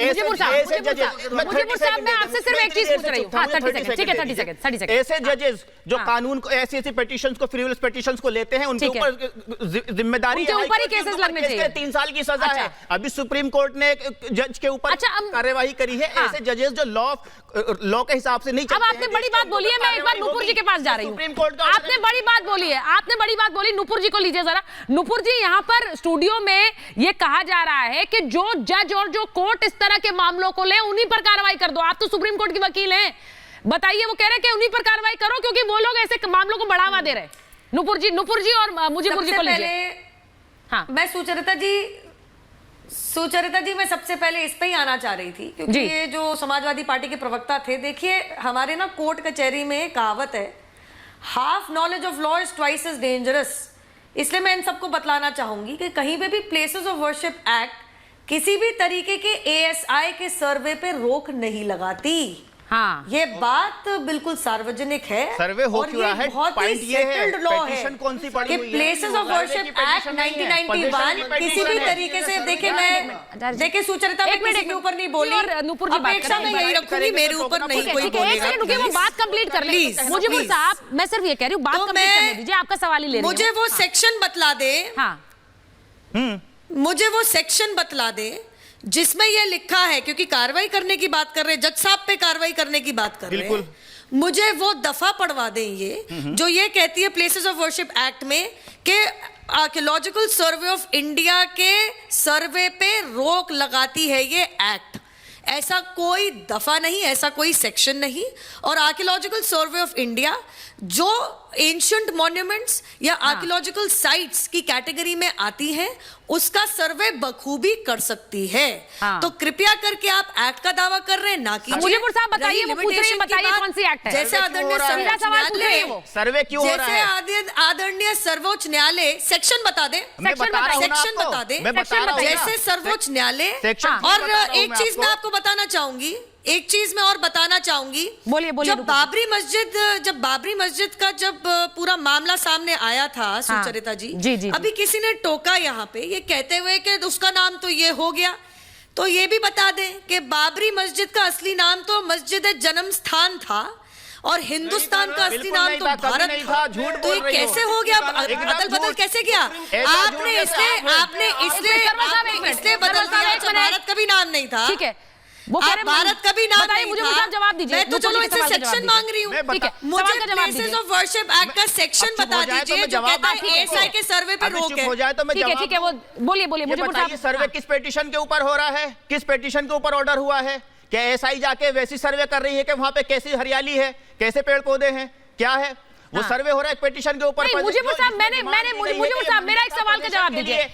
मुजीबुर साहब मैं आपसे सिर्फ एक चीज पूछ रही हूँ। हाँ, 30 सेकंड, ठीक है, 30 सेकंड। ऐसे जजेस जो कानून को ऐसी पिटीशंस को, फ्रीविल पिटीशंस को लेते हैं, उनके ऊपर जिम्मेदारी, उनके ऊपर ही केसेस लगने चाहिए। 3 साल की सजा है। अभी सुप्रीम कोर्ट ने जज के ऊपर कार्यवाही करी है। ऐसे जजेस जो लॉ के हिसाब से नहीं चलते। अब आपने बड़ी बात बोली है, मैं एक बार नूपुर जी के पास जा रही हूँ। सुप्रीम कोर्ट का आपने बड़ी बात बोली है, आपने बड़ी बात बोली। नूपुर जी को लीजिए जरा। नूपुर जी, यहाँ पर स्टूडियो में ये कहा जा रहा है कि जो जज और जो कोर्ट इस तरह के मामलों को ले, उन्हीं पर कार्रवाई कर दो। आप तो सुप्रीम कोर्ट की वकील हैं, बताइए। वो कह रहे हैं कि उन्हीं पर कार्रवाई करो क्योंकि वो लोग ऐसे मामलों को बढ़ावा दे रहे हैं। नूपुर जी और मुजीबुर जी को लीजिए। हाँ, मैं सुचरिता जी मैं सबसे पहले इस पे ही आना चाह रही थी क्योंकि ये जो समाजवादी पार्टी के प्रवक्ता थे, देखिए हमारे ना कोर्ट कचहरी में कहावत है, half knowledge of law is twice as dangerous. इसलिए मैं इन सबको बतलाना चाहूंगी कि कहीं पे भी प्लेसेस ऑफ वर्शिप एक्ट किसी भी तरीके के ASI के सर्वे पे रोक नहीं लगाती। हाँ, ये बात बिल्कुल सार्वजनिक है। सर्वे हो चुका है। बहुत ही सेटल्ड लॉ है कि प्लेसेस ऑफ वर्शिप एक्ट 1991 किसी भी तरीके से, देखिए सुचरिता मैं किसी के ऊपर नहीं बोली, अपेक्षा मैं यही रखूंगी, मेरे ऊपर नहीं कोई बोलेगा। वो बात कंप्लीट कर लीजिए मुजीबुर साहब। मैं सिर्फ ये कह रही हूँ, बात कंप्लीट करने दीजिए, आपका सवाल ही ले रही हूँ। मुझे वो सेक्शन बतला दे। हाँ, मुझे वो सेक्शन बतला दे जिसमें यह लिखा है, क्योंकि कार्रवाई करने की बात कर रहे हैं, जज साहब पे कार्रवाई करने की बात कर रहे हैं, मुझे वो दफा पढ़वा दें ये जो ये कहती है प्लेसेस ऑफ वर्शिप एक्ट में कि आर्कियोलॉजिकल सर्वे ऑफ इंडिया के सर्वे पे रोक लगाती है ये एक्ट। ऐसा कोई दफा नहीं, ऐसा कोई सेक्शन नहीं। और आर्कियोलॉजिकल सर्वे ऑफ इंडिया जो एंशिएंट मॉन्यूमेंट्स या आर्कियोलॉजिकल साइट्स की कैटेगरी में आती है, उसका सर्वे बखूबी कर सकती है। तो कृपया करके आप एक्ट का दावा कर रहे हैं, ना कि मुजीबुर साहब बताइए, वो पूछ रही हैं, बताइए कौन सी एक्ट है। जैसे आदरणीय सर्वे क्यों हो रहा है, आदरणीय सर्वोच्च न्यायालय सेक्शन बता दे, सेक्शन बता दे, जैसे सर्वोच्च न्यायालय। और एक चीज मैं आपको बताना चाहूंगी, एक चीज मैं और बताना चाहूंगी। बोलिए। जब बाबरी मस्जिद का जब पूरा मामला सामने आया था, सुचरिता जी, अभी किसी ने टोका यहाँ पे ये कहते हुए कि उसका नाम तो ये हो गया, तो ये भी बता दें कि बाबरी मस्जिद का असली नाम तो मस्जिद जन्म स्थान था और हिंदुस्तान का असली नाम तो भारत था। तो ये कैसे हो गया, अदल बदल कैसे किया आपने? इसलिए बदल दिया, भारत का भी नाम नहीं था। ठीक है, वो आप भारत का भी नाम नहीं मुझे था। जवाब दीजिए। मैं तो चलो इससे सेक्शन मांग रही हूँ। मुझे प्लेसेस ऑफ वर्शिप एक्ट का सेक्शन बता दीजिए जो कहता है ASI के सर्वे पे रोक है। हो जाए तो मैं ठीक है, वो बोलिए मुझे बताइए, सर्वे किस पिटीशन के ऊपर हो रहा है, किस पिटीशन के ऊपर ऑर्डर हुआ है? क्या ASI जाके वैसी सर्वे कर रही है कि वहां पे कैसी हरियाली है, कैसे पेड़ पौधे हैं, क्या है? वो सर्वे हो रहा है पिटीशन के ऊपर। मुजीबुर साहब, मुजीबुर साहब मेरा एक सवाल का जवाब दीजिए।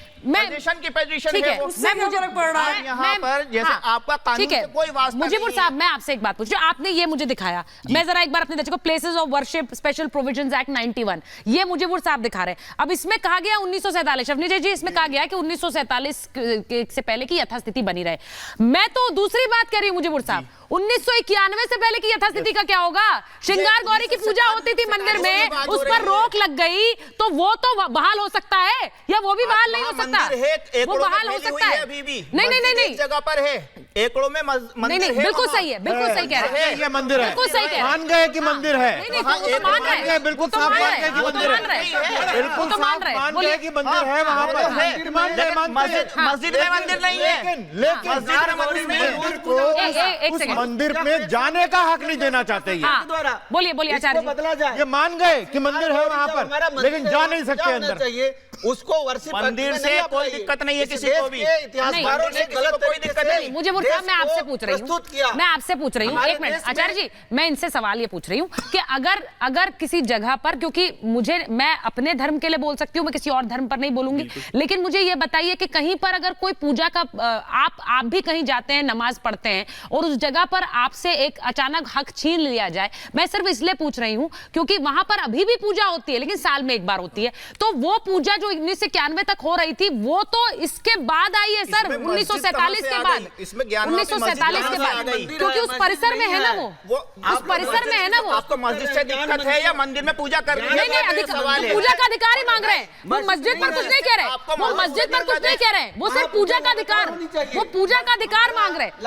मुजीबुर साहब, मैं आपसे एक बात पूछ रही हूँ, आपने ये मुझे दिखाया, मैं जरा एक बार अपने देखो places of worship special provisions act 91, ये मुजीबुर साहब दिखा रहे हैं। अब इसमें कहा गया 1947, शवनी जी इसमें कहा गया कि 1947 से पहले की यथास्थिति बनी रहे। मैं तो दूसरी बात कह रही हूँ मुजीबुर साहब, 1991 से पहले की यथास्थिति का क्या होगा? श्रृंगार गौरी की पूजा होती थी मंदिर में, उस पर रोक लग गई, तो वो तो बहाल हो सकता है या वो भी बहाल नहीं हो सकता? वो बहाल हो सकता है अभी भी। नहीं जगह पर है, एकड़ों में मंदिर है। बिल्कुल सही है, बिल्कुल सही कह रहे हैं, ये मंदिर है, बिल्कुल सही कह रहे हैं। मान गए कि मंदिर है, मान रहे हैं, बिल्कुल साफ मान गए कि मंदिर है, बिल्कुल साफ मान गए कि मंदिर है वहाँ पर। मस्जिद में मंदिर नहीं है, लेकिन मंदिर में जाने का हक नहीं देना चाहते ये। बोलिए आचार्य जी। ये मान गए कि मंदिर है वहाँ पर, लेकिन जा नहीं सकते अंदर। उसको वर्षिप मंदिर से कोई दिक्कत नहीं है किसी को भी, इतिहासकारों ने गलत कोई दिक्कत नहीं। मुजीबुर साहब, मैं आपसे पूछ रही हूँ, एक मिनट आचार्य जी, मैं इनसे सवाल ये पूछ रही हूँ कि अगर किसी जगह पर, क्योंकि मैं अपने धर्म के लिए बोल सकती हूँ, मैं किसी और धर्म पर नहीं बोलूंगी, लेकिन मुझे ये बताइए कि कहीं पर अगर कोई पूजा का आप भी कहीं जाते हैं, नमाज पढ़ते हैं और उस जगह पर आपसे एक अचानक हक छीन लिया जाए, मैं सिर्फ इसलिए पूछ रही हूँ क्योंकि वहां पर अभी भी पूजा होती है लेकिन साल में एक बार होती है, तो वो पूजा जो 1991 तक हो रही थी वो तो इसके बाद आई है सर, 1947 के बाद, 1947 के बाद, क्योंकि उस परिसर में है ना, वो उस परिसर में है ना। वो आपको मस्जिद से दिक्कत है या मंदिर में पूजा करनी है? नहीं, पूजा का अधिकार ही मांग रहे हैं, वो मस्जिद पर कुछ नहीं कह रहे, वो मस्जिद पर कुछ नहीं कह रहे, वो सिर्फ पूजा का अधिकार, वो पूजा का अधिकार मांग रहे हैं।